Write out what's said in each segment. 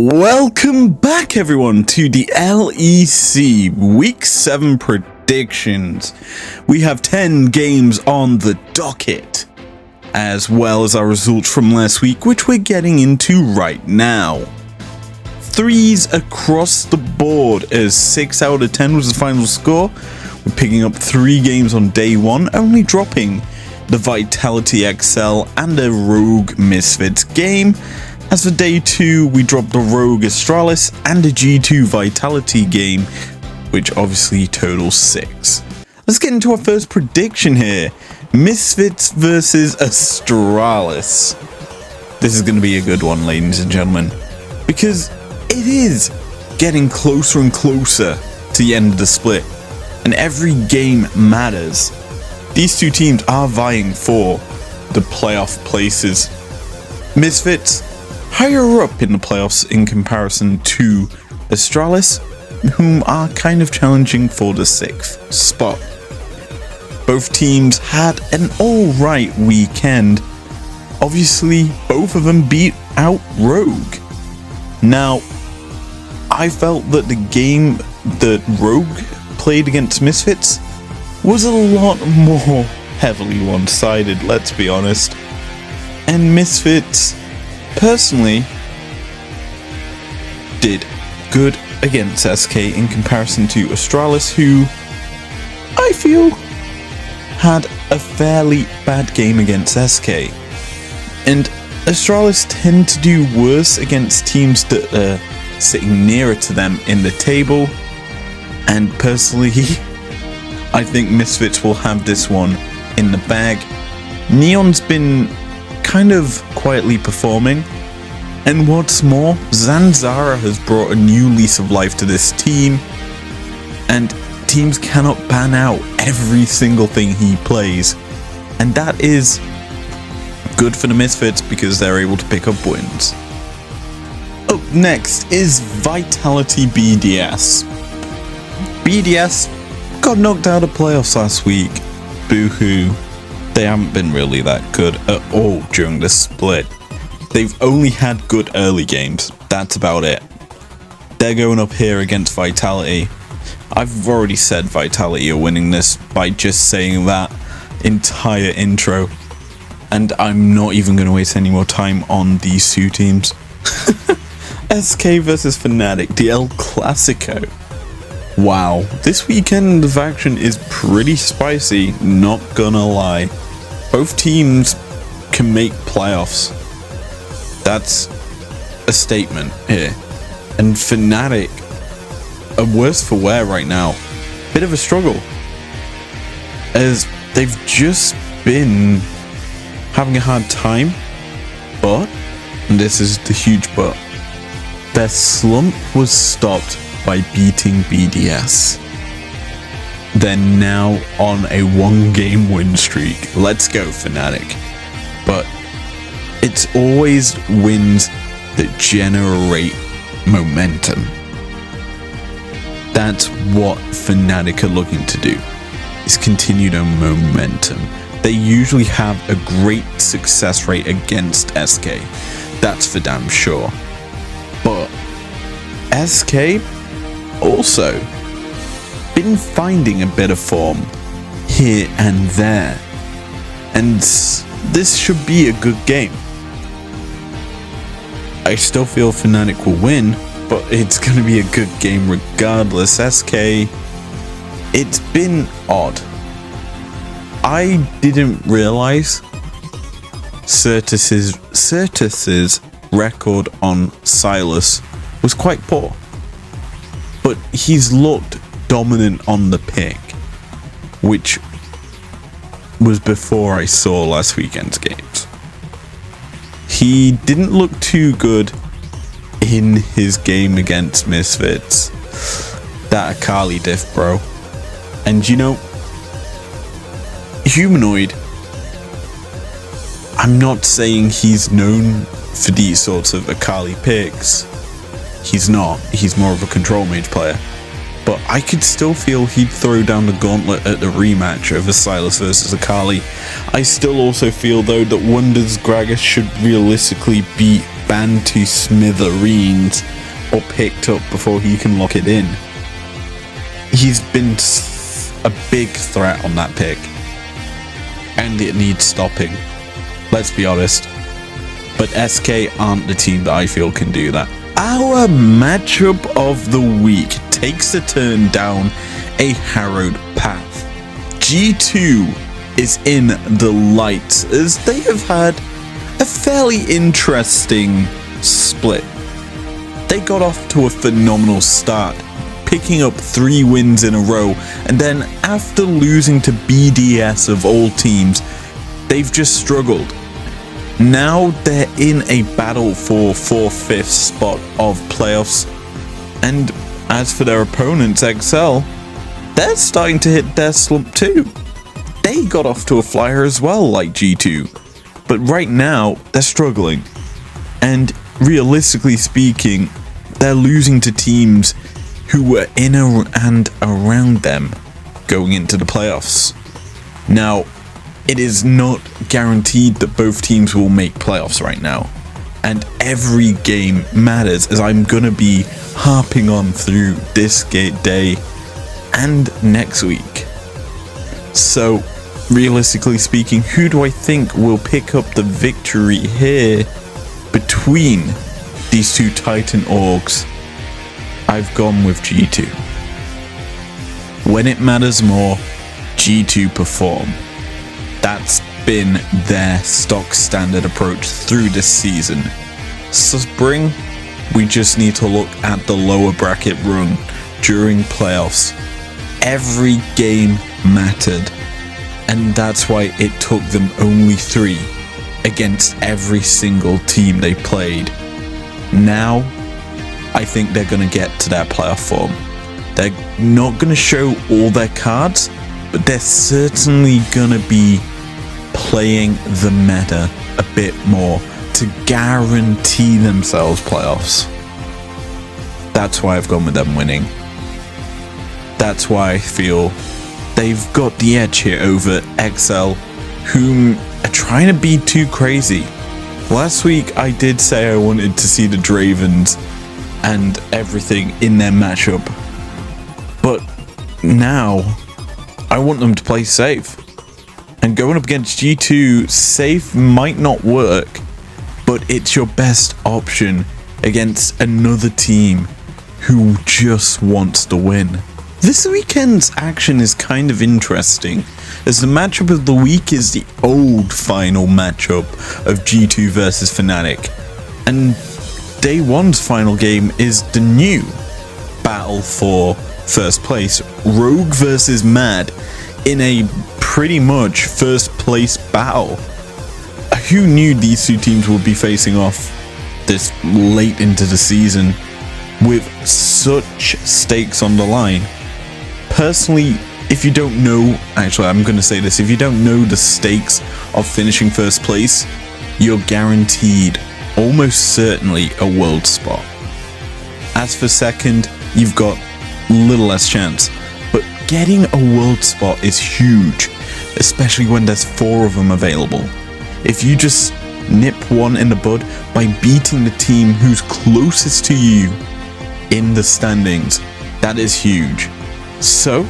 Welcome back everyone to the LEC Week 7 predictions. We have 10 games on the docket, as well as our results from last week, which we're getting into right now. Threes across the board, as 6 out of 10 was the final score. We're picking up 3 games on day 1, only dropping the Vitality XL and a Rogue Misfits game. As for day 2, we dropped the Rogue Astralis and a G2 Vitality game, which obviously totals 6. Let's get into our first prediction here. Misfits versus Astralis. This is going to be a good one, ladies and gentlemen, because it is getting closer and closer to the end of the split, and every game matters. These two teams are vying for the playoff places. Misfits higher up in the playoffs in comparison to Astralis, whom are kind of challenging for the 6th spot. Both teams had an alright weekend. Obviously, both of them beat out Rogue. Now, I felt that the game that Rogue played against Misfits was a lot more heavily one-sided, let's be honest. And Misfits, personally, did good against SK in comparison to Astralis, who I feel had a fairly bad game against SK. And Astralis tend to do worse against teams that are sitting nearer to them in the table. And personally, I think Misfits will have this one in the bag. Neon's been kind of quietly performing, and what's more, Zanzara has brought a new lease of life to this team, and teams cannot ban out every single thing he plays, and that is good for the Misfits because they're able to pick up wins. Up next is Vitality BDS. BDS got knocked out of playoffs last week. Boo-hoo. They haven't been really that good at all during this split. They've only had good early games. That's about it. They're going up here against Vitality. I've already said Vitality are winning this by just saying that entire intro. And I'm not even going to waste any more time on these two teams. SK versus Fnatic, the El Clasico. Wow, this weekend of action is pretty spicy, not gonna lie. Both teams can make playoffs. That's a statement here. And Fnatic are worse for wear right now. Bit of a struggle, as they've just been having a hard time, but, and this is the huge but, their slump was stopped by beating BDS. They're now on a 1-game win streak. Let's go, Fnatic. But it's always wins that generate momentum. That's what Fnatic are looking to do, is continued on momentum. They usually have a great success rate against SK. That's for damn sure. But SK also been finding a bit of form here and there, and this should be a good game. I still feel Fnatic will win, but it's going to be a good game regardless. SK, it's been odd. I didn't realize Certus's record on Silas was quite poor, but he's looked dominant on the pick, which was before I saw last weekend's games. He didn't look too good in his game against Misfits. That Akali diff, bro. And you know, Humanoid, I'm not saying he's known for these sorts of Akali picks. He's not. He's more of a control mage player. But I could still feel he'd throw down the gauntlet at the rematch of Silas versus Akali. I still also feel, though, that Wonders Gragas should realistically beat banned to smithereens or picked up before he can lock it in. He's been a big threat on that pick, and it needs stopping. Let's be honest. But SK aren't the team that I feel can do that. Our matchup of the week takes a turn down a harrowed path. G2 is in the lights as they have had a fairly interesting split. They got off to a phenomenal start, picking up 3 wins in a row, and then after losing to BDS of all teams, they've just struggled. Now they're in a battle for 4th, 5th spot of playoffs, and as for their opponents, XL, they're starting to hit their slump too. They got off to a flyer as well like G2, but right now they're struggling, and realistically speaking, they're losing to teams who were in and around them going into the playoffs. Now, it is not guaranteed that both teams will make playoffs right now, and every game matters, as I'm gonna be harping on through this day and next week. So, realistically speaking, who do I think will pick up the victory here between these two Titan orgs? I've gone with G2. When it matters more, G2 perform. That's been their stock standard approach through this season. Spring, we just need to look at the lower bracket run during playoffs. Every game mattered, and that's why it took them only 3 against every single team they played. Now, I think they're going to get to their playoff form. They're not going to show all their cards, but they're certainly going to be playing the meta a bit more to guarantee themselves playoffs. That's why I've gone with them winning. That's why I feel they've got the edge here over XL, whom are trying to be too crazy. Last week I did say I wanted to see the Dravens and everything in their matchup, but now I want them to play safe. And going up against G2, safe might not work, but it's your best option against another team who just wants to win. This weekend's action is kind of interesting, as the matchup of the week is the old final matchup of G2 versus Fnatic, and day 1's final game is the new battle for first place, Rogue versus Mad, in a pretty much first place battle. Who knew these two teams would be facing off this late into the season with such stakes on the line? Personally, if you don't know, actually I'm going to say this, if you don't know the stakes of finishing first place, you're guaranteed, almost certainly, a world spot. As for second, you've got little less chance, but getting a world spot is huge, especially when there's 4 of them available. If you just nip one in the bud by beating the team who's closest to you in the standings, that is huge. So,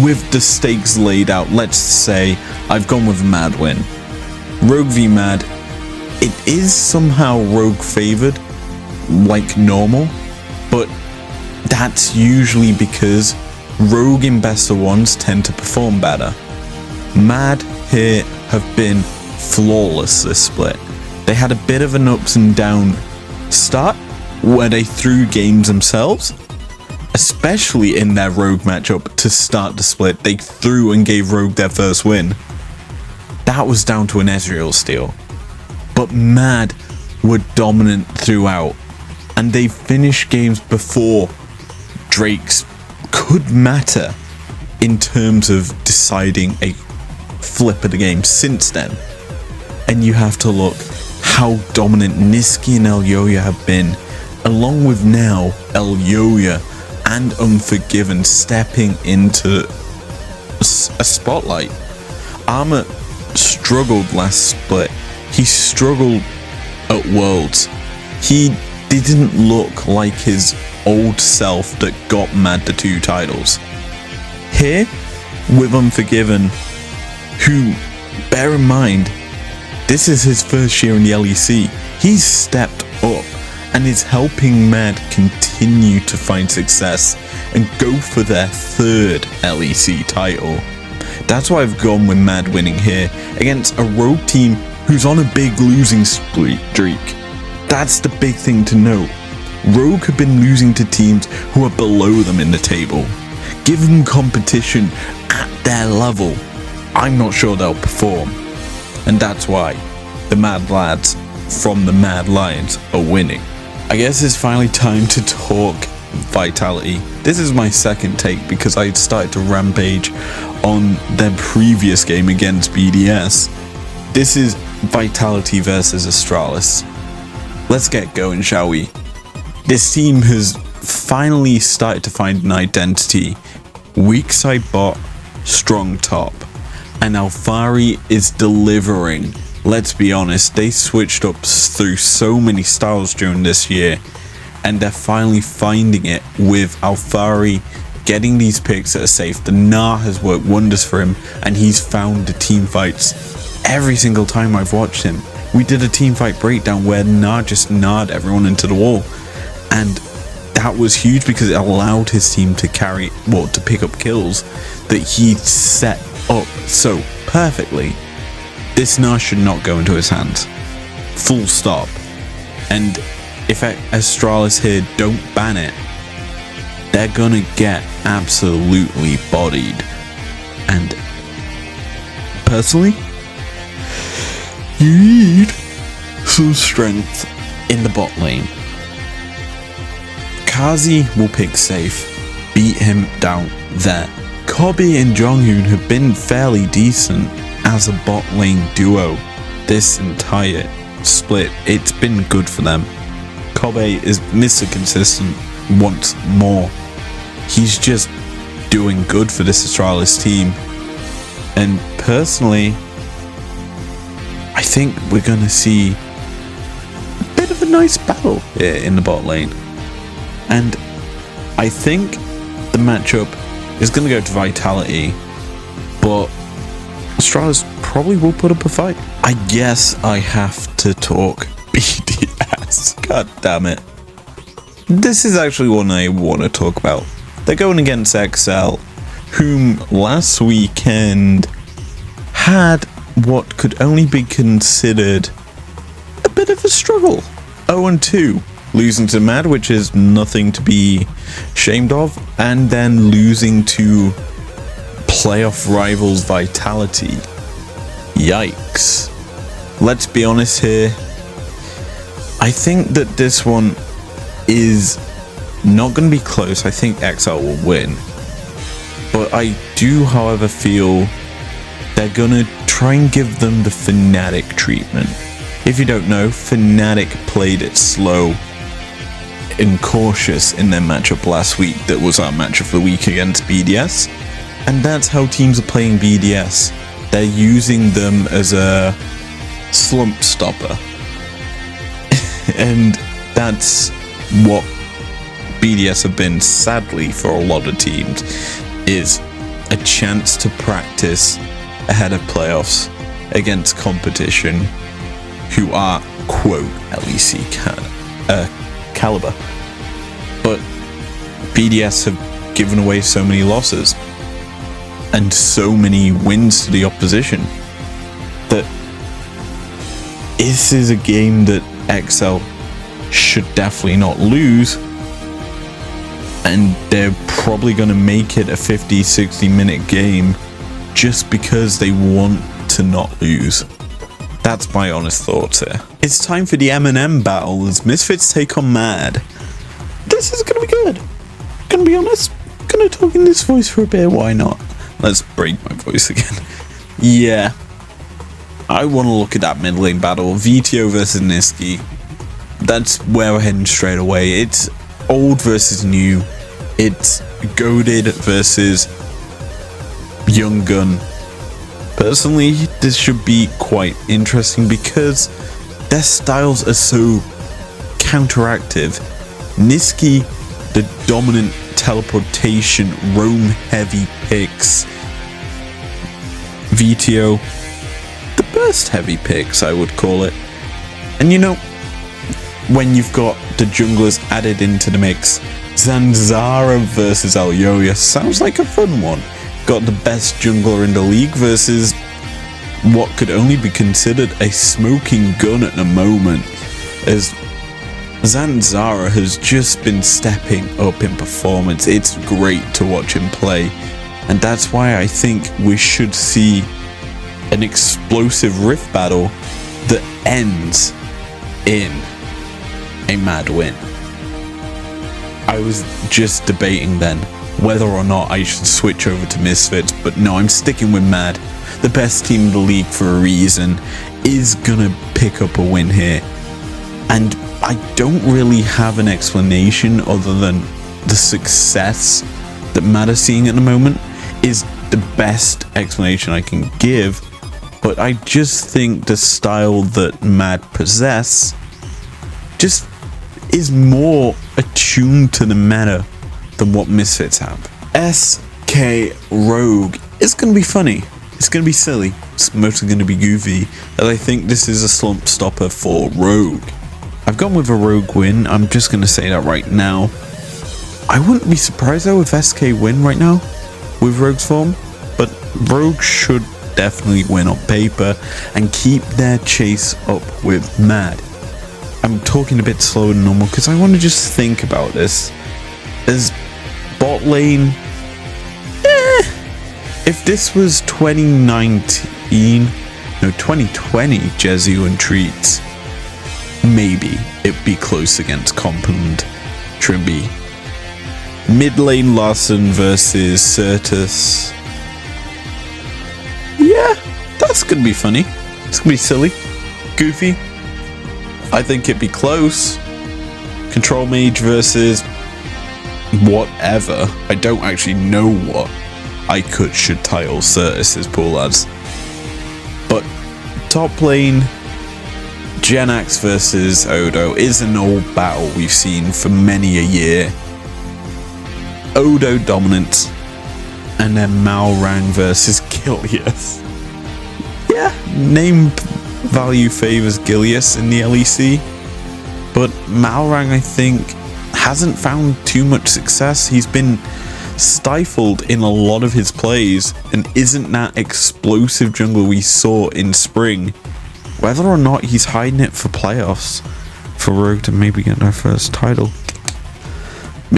with the stakes laid out, let's say I've gone with a Mad win. Rogue v Mad, it is somehow Rogue favored, like normal, but that's usually because Rogue in best of ones tend to perform better. Mad here have been flawless this split. They had a bit of an ups and down start where they threw games themselves, especially in their Rogue matchup to start the split. They threw and gave Rogue their first win. That was down to an Ezreal steal. But Mad were dominant throughout, and they finished games before Drake's could matter in terms of deciding a flip of the game since then. And you have to look how dominant Niski and Elyoya have been, along with now Elyoya and Unforgiven stepping into a spotlight. Armor struggled last split. He struggled at Worlds. he didn't look like his old self that got Mad the 2 titles. Here, with Unforgiven, who, bear in mind, this is his first year in the LEC, he's stepped up and is helping Mad continue to find success and go for their 3rd LEC title. That's why I've gone with Mad winning here against a Rogue team who's on a big losing streak. That's the big thing to note. Rogue have been losing to teams who are below them in the table. Give them competition at their level. I'm not sure they'll perform. And that's why the Mad Lads from the Mad Lions are winning. I guess it's finally time to talk Vitality. This is my second take because I started to rampage on their previous game against BDS. This is Vitality versus Astralis. Let's get going, shall we? This team has finally started to find an identity. Weak side bot, strong top. And Alphari is delivering. Let's be honest, they switched up through so many styles during this year, and they're finally finding it with Alphari getting these picks that are safe. The Gnar has worked wonders for him, and he's found the team fights every single time I've watched him. We did a team fight breakdown where Gnar just gnarred everyone into the wall, and that was huge because it allowed his team to to pick up kills that he set up so perfectly. This Gnar should not go into his hands. Full stop. And if Astralis here don't ban it, they're gonna get absolutely bodied. And personally, you need some strength in the bot lane. Kazi will pick safe, beat him down there. Kobe and Jonghoon have been fairly decent as a bot lane duo this entire split. It's been good for them. Kobe is Mr. Consistent once more. He's just doing good for this Astralis team. And personally, I think we're going to see a bit of a nice battle here in the bot lane. And I think the matchup is going to go to Vitality, but Astralis probably will put up a fight. I guess I have to talk BDS. God damn it. This is actually one I want to talk about. They're going against XL, whom last weekend had what could only be considered a bit of a struggle. 0-2, losing to Mad, which is nothing to be ashamed of, and then losing to playoff rivals Vitality. Yikes. Let's be honest here. I think that this one is not going to be close. I think XL will win. But I do, however, feel they're going to try and give them the Fnatic treatment. If you don't know, Fnatic played it slow and cautious in their matchup last week. That was our match of the week against BDS. And that's how teams are playing BDS. They're using them as a slump stopper. And that's what BDS have been, sadly, for a lot of teams, is a chance to practice ahead of playoffs against competition who are, quote, LEC caliber. But BDS have given away so many losses and so many wins to the opposition that this is a game that XL should definitely not lose, and they're probably going to make it a 50-60 minute game just because they want to not lose. That's my honest thoughts here. It's time for the M&M battle as Misfits take on Mad. This is going to be good. Gonna be honest, gonna talk in this voice for a bit, why not? Let's break my voice again. Yeah, I want to look at that mid lane battle, VTO versus Niski. That's where we're heading straight away. It's old versus new. It's goated versus young gun. Personally, this should be quite interesting because their styles are so counteractive. Niski, the dominant teleportation, roam heavy picks. VTO, the burst heavy picks, I would call it. And you know, when you've got the junglers added into the mix, Zanzara versus Alyoya sounds like a fun one. Got the best jungler in the league versus what could only be considered a smoking gun at the moment, as Zanzara has just been stepping up in performance. It's great to watch him play, and that's why I think we should see an explosive rift battle that ends in a mad win. I was just debating then whether or not I should switch over to Misfits, but no, I'm sticking with Mad. The best team in the league for a reason is gonna pick up a win here. And I don't really have an explanation other than the success that Mad is seeing at the moment is the best explanation I can give. But I just think the style that Mad possess just is more attuned to the meta than what Misfits have. SK Rogue is going to be funny. It's going to be silly. It's mostly going to be goofy. And I think this is a slump stopper for Rogue. I've gone with a Rogue win. I'm just going to say that right now. I wouldn't be surprised though if SK win right now with Rogue's form. But Rogue should definitely win on paper and keep their chase up with Mad. I'm talking a bit slower than normal because I want to just think about this. As bot lane, if this was 2020 Jezu and Treats, maybe it'd be close against Comp and Trimby. Mid lane Larson versus Certus. Yeah, that's gonna be funny. It's gonna be silly, goofy. I think it'd be close. Control Mage versus whatever. I don't actually know what I should title Certus's pool as. But top lane, Genax versus Odo is an old battle we've seen for many a year. Odo dominant, and then Malrang versus Gilius. Yeah, name value favors Gilius in the LEC, but Malrang, I think, hasn't found too much success. He's been stifled in a lot of his plays and isn't that explosive jungler we saw in spring. Whether or not he's hiding it for playoffs for Rogue to maybe get their first title,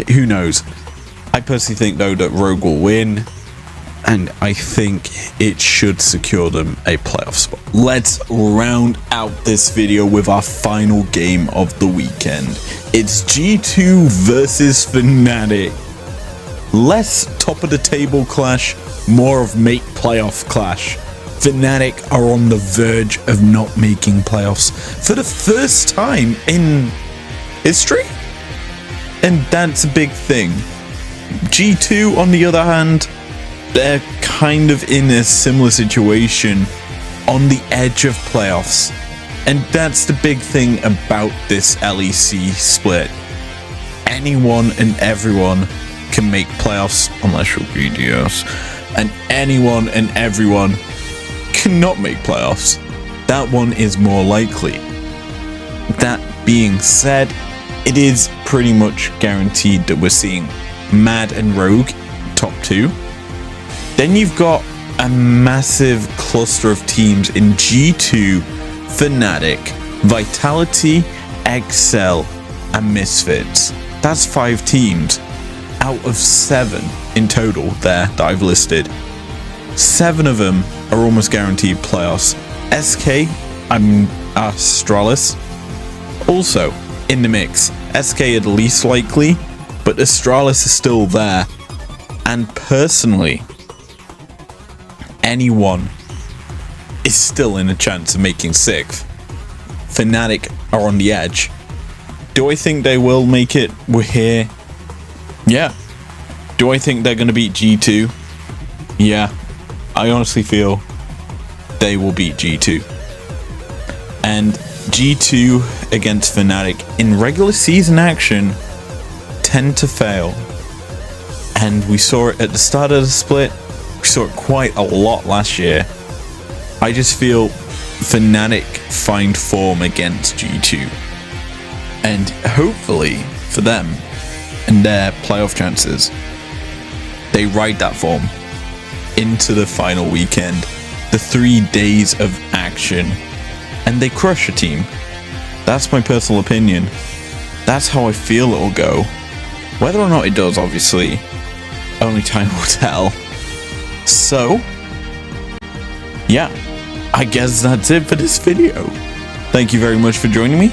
who knows. I personally think though that Rogue will win, and I think it should secure them a playoff spot. Let's round out this video with our final game of the weekend. It's G2 versus Fnatic. Less top of the table clash, more of make playoff clash. Fnatic are on the verge of not making playoffs for the first time in history, and that's a big thing. G2 on the other hand, they're kind of in a similar situation, on the edge of playoffs, and that's the big thing about this LEC split. Anyone and everyone can make playoffs unless you're BDS, and anyone and everyone cannot make playoffs. That one is more likely. That being said, it is pretty much guaranteed that we're seeing Mad and Rogue top two. Then you've got a massive cluster of teams in G2, Fnatic, Vitality, Excel, and Misfits. That's 5 teams out of 7 in total there that I've listed. 7 of them are almost guaranteed playoffs. SK, Astralis, also in the mix. SK at least likely, but Astralis is still there. And personally, anyone is still in a chance of making 6th. Fnatic are on the edge. Do I think they will make it? We're here. Yeah. Do I think they're going to beat G2? Yeah. I honestly feel they will beat G2. And G2 against Fnatic in regular season action tend to fail. And we saw it at the start of the split. We saw it quite a lot last year. I just feel Fnatic find form against G2. And hopefully for them and their playoff chances, they ride that form into the final weekend, the 3 days of action, and they crush a team. That's my personal opinion. That's how I feel it'll go. Whether or not it does, obviously, only time will tell. So, yeah, I guess that's it for this video. Thank you very much for joining me.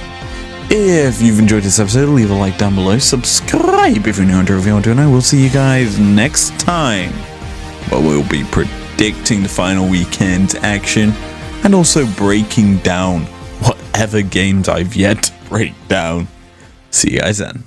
If you've enjoyed this episode, leave a like down below, subscribe if you're new to review, and I will see you guys next time, where we'll be predicting the final weekend action and also breaking down whatever games I've yet to break down. See you guys then.